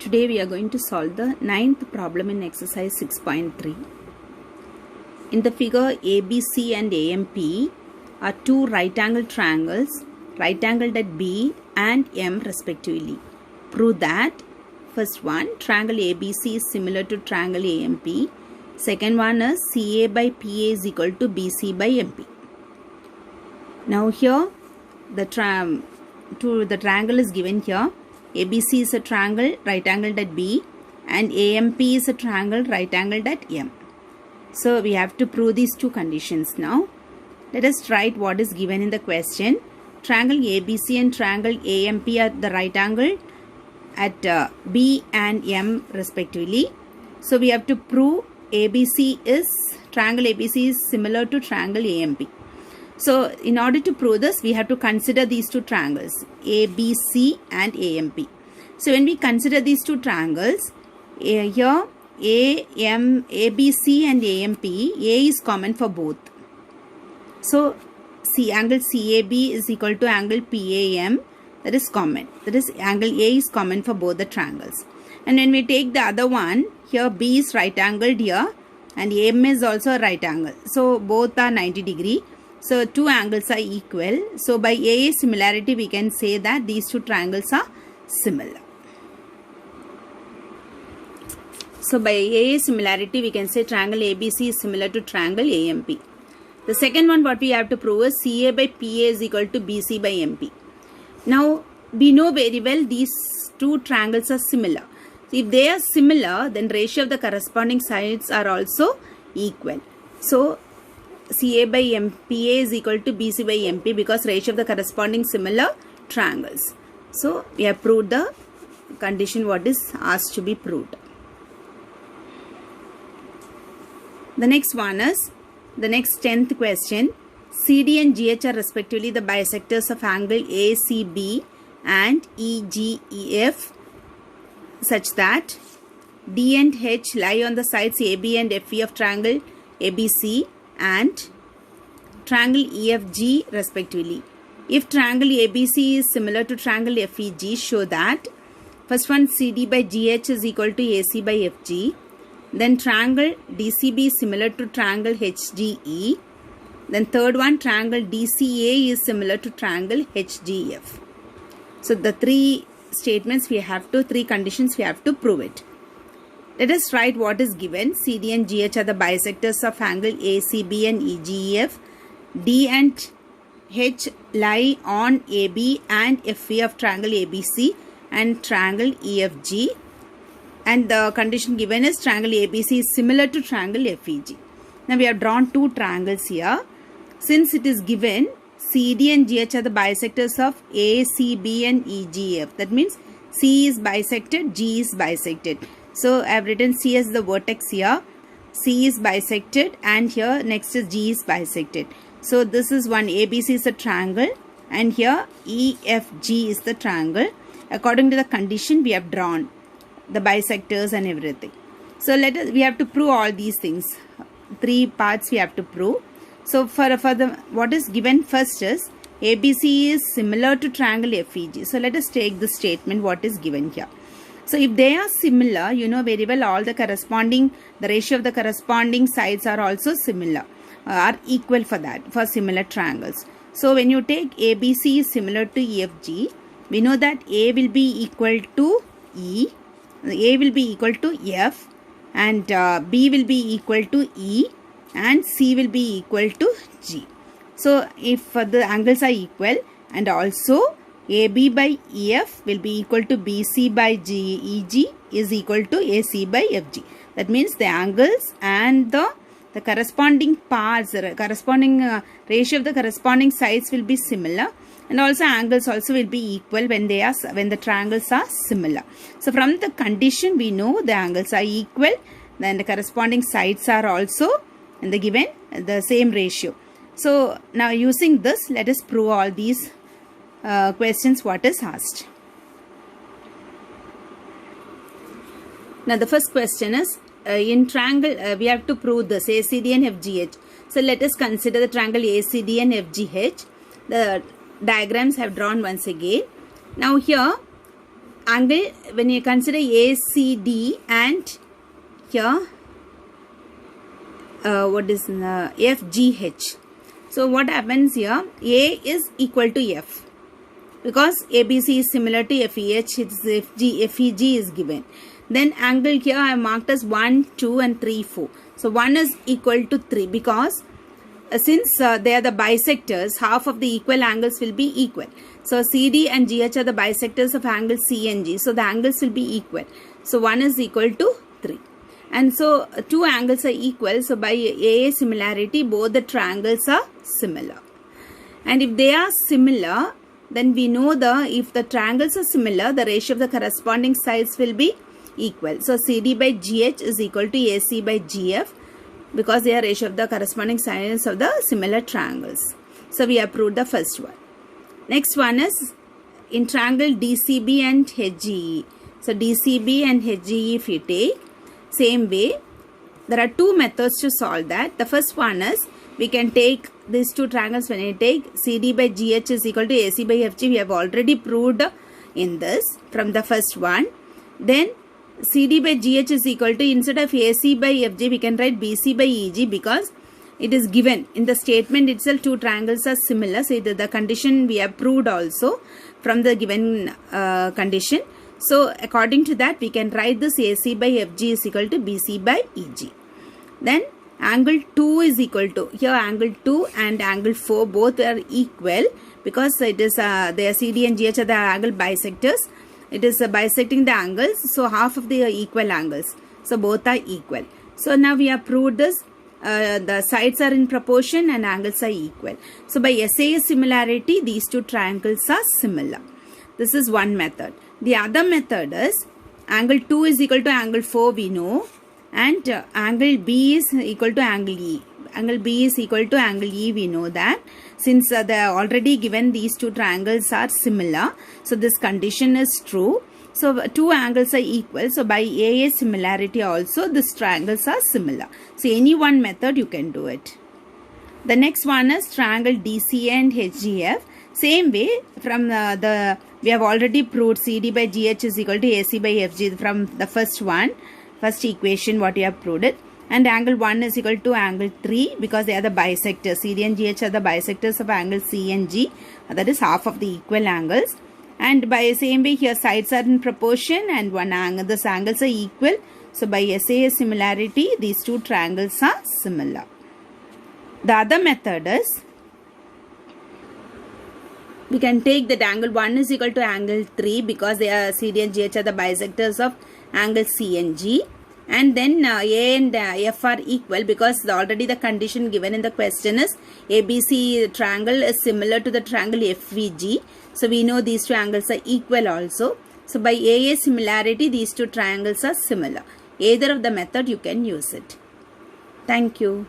Today we are going to solve the 9th problem in exercise 6.3. In the figure, ABC and AMP are two right-angled triangles, right-angled at B and M respectively. Prove that first one, triangle ABC is similar to triangle AMP. Second one is CA by PA is equal to BC by MP. Now here the triangle is given here. ABC is a triangle right angled at B and AMP is a triangle right angled at M. So we have to prove these two conditions now. Let us write what is given in the question. Triangle ABC and triangle AMP are the right angle at B and M respectively. So we have to prove triangle ABC is similar to triangle AMP. So in order to prove this, we have to consider these two triangles, ABC and AMP. So when we consider these two triangles, here ABC and AMP, A is common for both. So angle CAB is equal to angle PAM, that is common. That is angle A is common for both the triangles. And when we take the other one, here B is right angled here and M is also a right angle. So both are 90 degree. So two angles are equal. So by AA similarity we can say that these two triangles are similar. So by AA similarity we can say triangle ABC is similar to triangle AMP. The second one what we have to prove is CA by PA is equal to BC by MP. Now we know very well these two triangles are similar. If they are similar, then ratio of the corresponding sides are also equal. So CA by MPA is equal to BC by MP because ratio of the corresponding similar triangles. So we have proved the condition what is asked to be proved. The next one is the next 10th question. CD and GH are respectively the bisectors of angle ACB and EGEF such that D and H lie on the sides AB and FE of triangle ABC and triangle EFG respectively. If triangle ABC is similar to triangle FEG, show that first one CD by GH is equal to AC by FG. Then triangle DCB is similar to triangle HGE. Then third one, triangle DCA is similar to triangle HGF. So the three conditions we have to prove it. Let us write what is given. CD and GH are the bisectors of angle ACB and EGEF. D and H lie on AB and FE of triangle ABC and triangle EFG. And the condition given is triangle ABC is similar to triangle FEG. Now we have drawn two triangles here. Since it is given CD and GH are the bisectors of ACB and EGF. That means C is bisected, G is bisected. So I have written C as the vertex here. C is bisected and here next is G is bisected. So this is one, ABC is a triangle and here EFG is the triangle. According to the condition we have drawn the bisectors and everything. So we have to prove all these things. Three parts we have to prove. So for what is given first is ABC is similar to triangle FEG. So let us take the statement what is given here. So if they are similar, you know very well all the ratio of the corresponding sides are also similar, are equal for that, for similar triangles. So when you take ABC is similar to EFG, we know that A will be equal to E, A will be equal to F and B will be equal to E and C will be equal to G. So if the angles are equal and also AB by EF will be equal to BC by EG is equal to AC by FG. That means the angles and the corresponding parts, corresponding ratio of the corresponding sides will be similar, and also angles also will be equal when the triangles are similar. So from the condition we know the angles are equal, then the corresponding sides are also in the given the same ratio. So now using this, let us prove all these questions what is asked. Now the first question is in triangle we have to prove this ACD and FGH. So let us consider the triangle ACD and FGH. The diagrams have drawn once again. Now here angle, when you consider ACD and here what is FGH. So what happens here? A is equal to F because ABC is similar to FEH. It's FEG is given. Then angle here I have marked as 1, 2 and 3, 4. So 1 is equal to 3 because since they are the bisectors, half of the equal angles will be equal. So CD and GH are the bisectors of angle C and G. So the angles will be equal. So 1 is equal to 3. And so two angles are equal. So by AA similarity, both the triangles are similar. And if they are similar, then we know if the triangles are similar, the ratio of the corresponding sides will be equal. So CD by GH is equal to AC by GF because they are ratio of the corresponding sides of the similar triangles. So we have proved the first one. Next one is in triangle DCB and HGE. So DCB and HGE if you take, same way, there are two methods to solve that. The first one is we can take these two triangles. When I take CD by GH is equal to AC by FG, we have already proved in this from the first one. Then CD by GH is equal to, instead of AC by FG, we can write BC by EG because it is given in the statement itself two triangles are similar. So the condition we have proved also from the given condition. So according to that, we can write this AC by FG is equal to BC by EG. Then angle 2 is equal to, here angle 2 and angle 4 both are equal because it is their CD and GH are the angle bisectors. It is bisecting the angles, so half of the equal angles. So both are equal. So now we have proved this. The sides are in proportion and angles are equal. So by SA similarity, these two triangles are similar. This is one method. The other method is angle 2 is equal to angle 4 we know, and angle B is equal to angle E. Angle B is equal to angle E, we know that. Since they are already given, these two triangles are similar. So this condition is true. So two angles are equal. So by AA similarity also, these triangles are similar. So any one method you can do it. The next one is triangle DCA and HGF. Same way, from we have already proved CD by GH is equal to AC by FG from the first equation what we have proved it. And angle 1 is equal to angle 3 because they are the bisectors. CD and GH are the bisectors of angle C and G. That is half of the equal angles. And by same way here sides are in proportion and one angle, these angles are equal. So by SA similarity, these two triangles are similar. The other method is, we can take that angle 1 is equal to angle 3 because they are CD and GH are the bisectors of angle C and G. And then A and F are equal because already the condition given in the question is ABC triangle is similar to the triangle FVG. So we know these two angles are equal also. So by AA similarity, these two triangles are similar. Either of the method you can use it. Thank you.